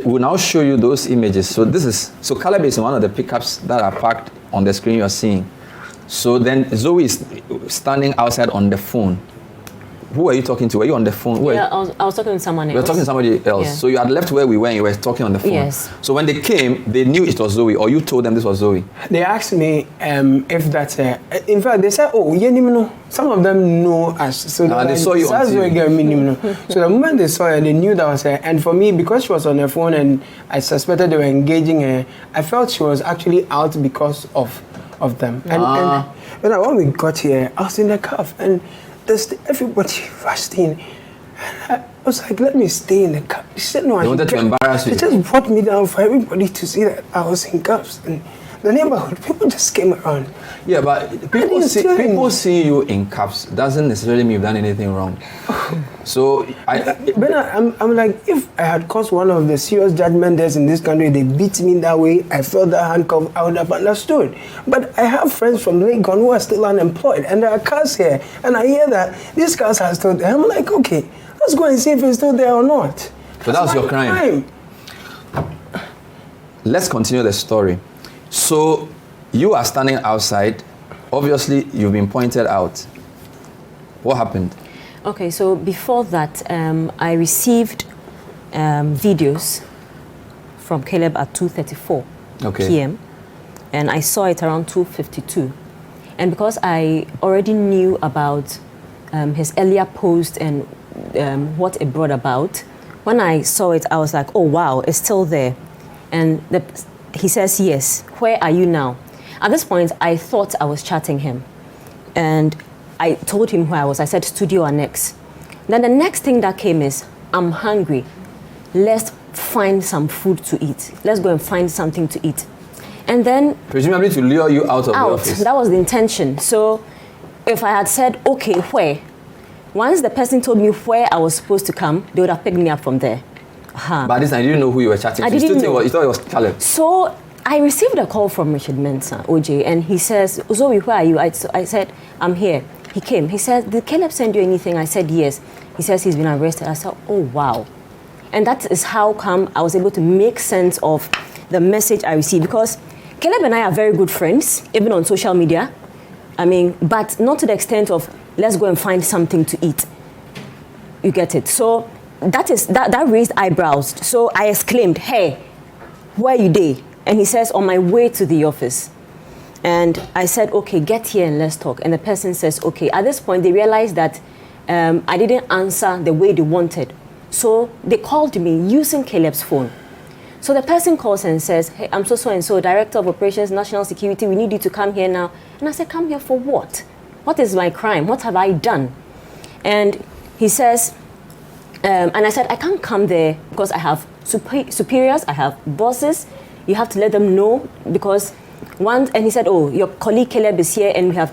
We'll now show you those images. So Caleb is in one of the pickups that are parked on the screen you're seeing. So then Zoe is standing outside on the phone. Who are you talking to? Were you on the phone? I was talking to someone else. You were talking to somebody else. Yeah. So you had left where we were and you were talking on the phone. Yes. So when they came, they knew it was Zoe, or you told them this was Zoe? They asked me if that's in fact, they said, oh, yeah, some of them know us. So they saw you on TV. So the moment they saw her, they knew that was her. And for me, because she was on her phone and I suspected they were engaging her, I felt she was actually out because of them. And when we got here, I was in the car and everybody rushed in. And I was like, let me stay in the car. She said, no, I wanted to embarrass you. They just brought me down for everybody to see that I was in cuffs. And the neighborhood, people just came around. Yeah, but people see you in cuffs doesn't necessarily mean you've done anything wrong. So I'm like, if I had caused one of the serious judgment deaths in this country, they beat me that way, I felt that handcuff, I would have understood. But I have friends from Lagos who are still unemployed, and there are cars here, and I hear that these cars are still there. I'm like, okay, let's go and see if it's still there or not. So that's your crime. Let's continue the story. So you are standing outside. Obviously, you've been pointed out. What happened? Okay, so before that, I received videos from Caleb at 2:34 p.m. and I saw it around 2:52. And because I already knew about his earlier post and what it brought about, when I saw it, I was like, oh, wow, it's still there. And he says, yes, where are you now? At this point, I thought I was chatting him. And I told him where I was. I said, Studio Annex. Then the next thing that came is, I'm hungry. Let's find some food to eat. Let's go and find something to eat. And then... presumably to lure you out of the office. That was the intention. So if I had said, okay, where? Once the person told me where I was supposed to come, they would have picked me up from there. But this time, you didn't know who you were chatting to. You thought it was Caleb. So I received a call from Richard Mensah, OJ, and he says, Zoe, where are you? I said, I'm here. He came. He said, did Caleb send you anything? I said, yes. He says he's been arrested. I said, oh, wow. And that is how come I was able to make sense of the message I received. Because Caleb and I are very good friends, even on social media. I mean, but not to the extent of, let's go and find something to eat. You get it? So that raised eyebrows. So I exclaimed, hey, where are you there? And he says, on my way to the office. And I said, okay, get here and let's talk. And the person says, okay. At this point, they realized that I didn't answer the way they wanted. So they called me using Caleb's phone. So the person calls and says, hey, I'm so-and-so, Director of Operations, National Security. We need you to come here now. And I said, come here for what? What is my crime? What have I done? And he says, and I said, I can't come there because I have superiors, I have bosses. You have to let them know because and he said, oh, your colleague Caleb is here and we have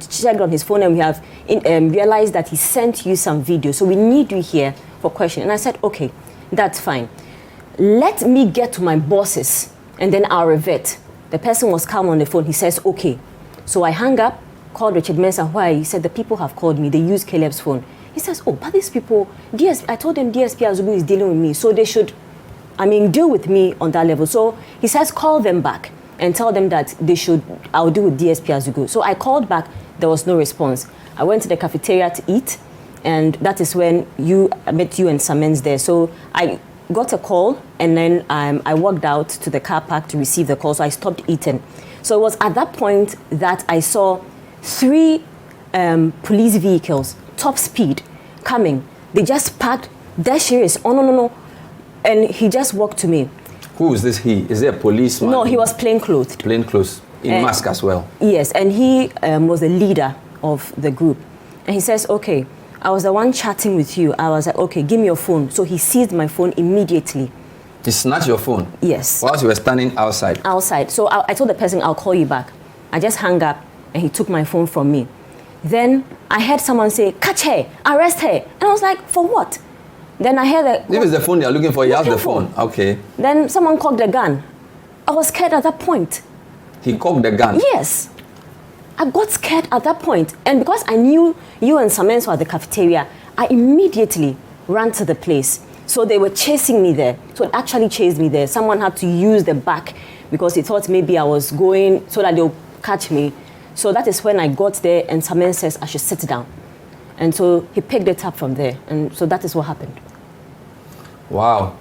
checked on his phone and we have realized that he sent you some video. So we need you here for question. And I said, okay, that's fine. Let me get to my bosses and then I'll revert. The person was calm on the phone. He says, okay. So I hung up, called Richard Mensah. Why? He said, the people have called me. They use Caleb's phone. He says, oh, but these people, I told them DSP Azubu is dealing with me. So they should, deal with me on that level. So he says, call them back and tell them that I'll deal with DSP Azubu. So I called back. There was no response. I went to the cafeteria to eat. And that is when I met you and Samens there. So I got a call and then I walked out to the car park to receive the call. So I stopped eating. So it was at that point that I saw 3 police vehicles, top speed, coming. They just parked. There she is. Oh, no. And he just walked to me. Who is this he? Is there a policeman? No, he was plainclothed. Plainclothes, in mask as well. Yes, and he was the leader of the group. And he says, okay, I was the one chatting with you. I was like, okay, give me your phone. So he seized my phone immediately. He snatched your phone? Yes. Whilst you were standing outside? Outside. So I told the person, I'll call you back. I just hung up and he took my phone from me. Then I heard someone say, catch her, arrest her. And I was like, for what? Then I heard that... If it's the phone you're looking for, you have the phone. Okay. Then someone cocked the gun. I was scared at that point. He cocked the gun? Yes. I got scared at that point. And because I knew you and Samens were at the cafeteria, I immediately ran to the place. So they were chasing me there. So it actually chased me there. Someone had to use the back because he thought maybe I was going so that they'll catch me. So that is when I got there and Samen says I should sit down. And so he picked it up from there. And so that is what happened. Wow.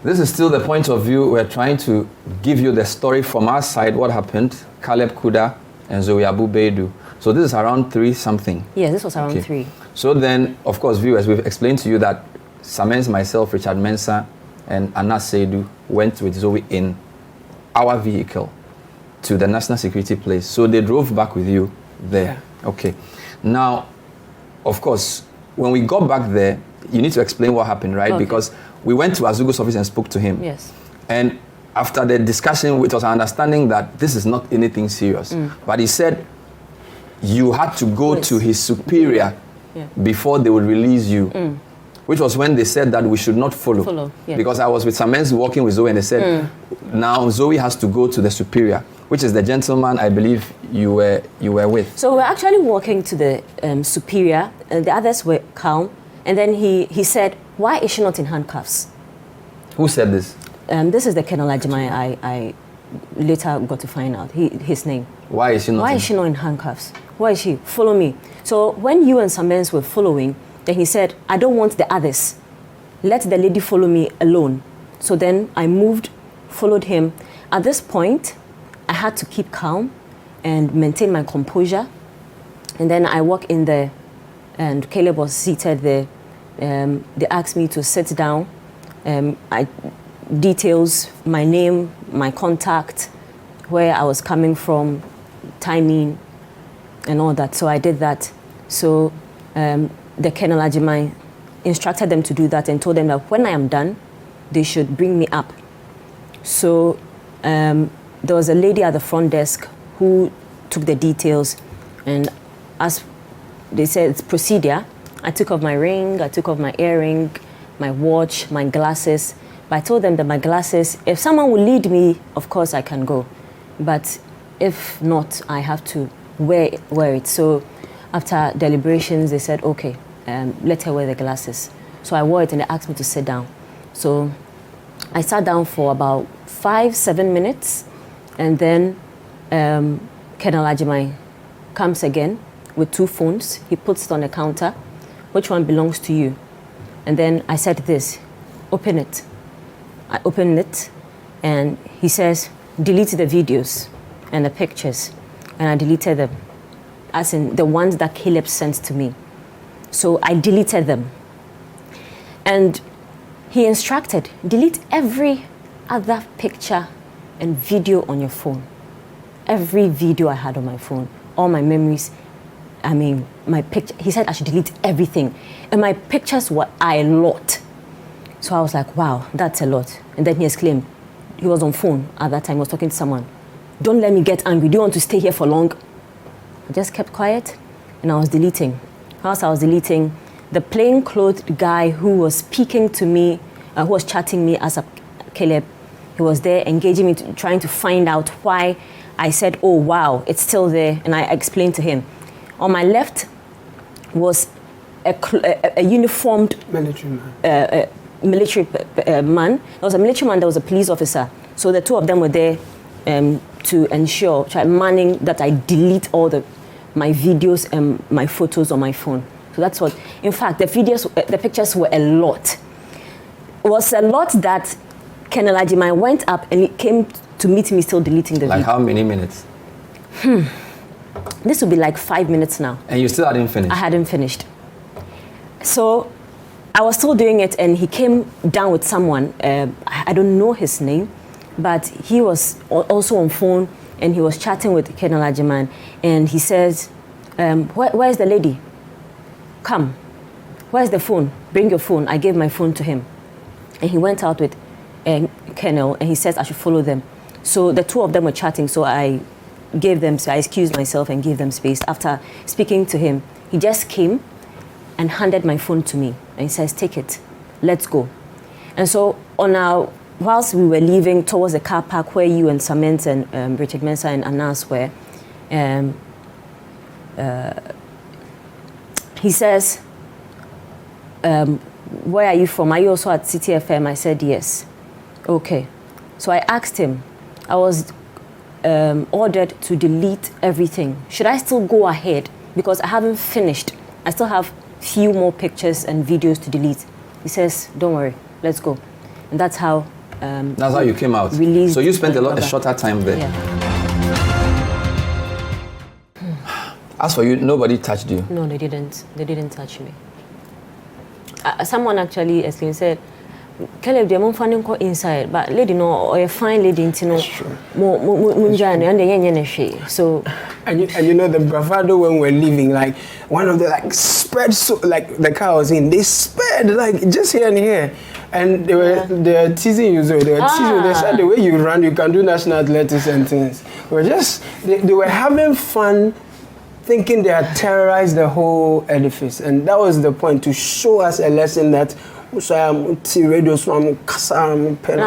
This is still the point of view. We're trying to give you the story from our side, what happened, Caleb Kuda and Zoe Abu-Baidoo. So this is around 3 something. Yeah, this was around 3. So then, of course, viewers, we've explained to you that Samens, myself, Richard Mensah, and Anas Seidu went with Zoe in our vehicle to the national security place. So they drove back with you there. Yeah. Okay. Now, of course, when we got back there, you need to explain what happened, right? Okay. Because we went to Azugo's office and spoke to him. Yes. And after the discussion, it was our understanding that this is not anything serious. But he said you had to go to his superior before they would release you. Which was when they said that we should not follow. Because I was with some men walking with Zoe and they said, now Zoe has to go to the superior, which is the gentleman I believe you were with. So we're actually walking to the superior, and the others were calm. And then he said, why is she not in handcuffs? Who said this? This is the Colonel Ajimai I later got to find out, his name. Why is she not in handcuffs? Why is she? Follow me. So when you and some men were following, then he said, I don't want the others. Let the lady follow me alone. So then I moved, followed him. At this point, I had to keep calm and maintain my composure. And then I walked in there, and Caleb was seated there. They asked me to sit down. Details, my name, my contact, where I was coming from, timing, and all that. So I did that. So the Colonel Ajimai instructed them to do that and told them that when I am done, they should bring me up. So there was a lady at the front desk who took the details, and as they said, it's procedure. I took off my ring, I took off my earring, my watch, my glasses. But I told them that my glasses, if someone will lead me, of course I can go. But if not, I have to wear it. So after deliberations, they said, okay, let her wear the glasses. So I wore it and they asked me to sit down. So I sat down for about 5-7 minutes, and then Colonel Ajimai comes again with 2 phones. He puts it on the counter. Which one belongs to you? And then I said this, open it. I opened it, and he says, delete the videos and the pictures. And I deleted them, as in the ones that Caleb sent to me. So I deleted them. And he instructed, delete every other picture and video on your phone. Every video I had on my phone, all my memories, my picture. He said I should delete everything. And my pictures were a lot. So I was like, wow, that's a lot. And then he exclaimed, he was on phone at that time, he was talking to someone. Don't let me get angry. Do you want to stay here for long? I just kept quiet, and I was deleting. Whilst I was deleting, the plain-clothed guy who was speaking to me, who was chatting me as a Caleb, he was there engaging me, trying to find out why I said, oh, wow, it's still there. And I explained to him. On my left was a uniformed military man. Military man. There was a military man, there was a police officer. So the 2 of them were there to ensure, manning that I delete all my videos and my photos on my phone. So that's what, in fact, the pictures were a lot. It was a lot that Colonel Ajimai went up and he came to meet me still deleting the video. Like how many minutes? This would be like 5 minutes now. And you still hadn't finished? I hadn't finished. So I was still doing it, and he came down with someone. I don't know his name, but he was also on phone, and he was chatting with Colonel Ajimai, and he says, where's the lady? Come. Where's the phone? Bring your phone. I gave my phone to him. And he went out with Colonel, and he says I should follow them. So the 2 of them were chatting, so I excused myself and gave them space. After speaking to him, he just came and handed my phone to me. And he says, take it, let's go. And so whilst we were leaving towards the car park where you and Samantha and Richard Mensah and Anas were, he says, where are you from? Are you also at Citi FM? I said, yes. Okay. So I asked him, I was ordered to delete everything. Should I still go ahead? Because I haven't finished. I still have few more pictures and videos to delete. He says, don't worry, let's go. And that's how you came out. So you spent a shorter time there. Yeah. As for you, nobody touched you? No, they didn't. They didn't touch me. Someone actually said, Caleb, they won't find inside, but lady no, or a fine lady into no, so. And you know the bravado when we're leaving, like one of the like spread, so like the car was in, they spread like just here and here, and they were teasing you, Zoe. They were teasing. They said the way you run, you can do national athletics and things. They were having fun, thinking they had terrorized the whole edifice, and that was the point, to show us a lesson that. Now at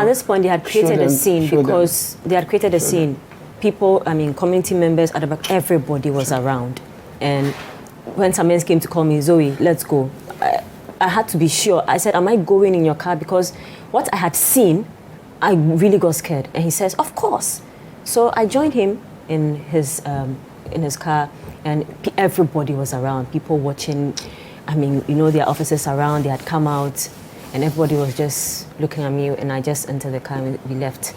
this point they had created a scene because they had created a scene. People, community members at the back, everybody was around. And when Samuel came to call me, Zoe, let's go. I had to be sure. I said, am I going in your car? Because what I had seen, I really got scared. And he says, of course. So I joined him in his car, and everybody was around. People watching. There are officers around. They had come out, and everybody was just looking at me. And I just entered the car and we left.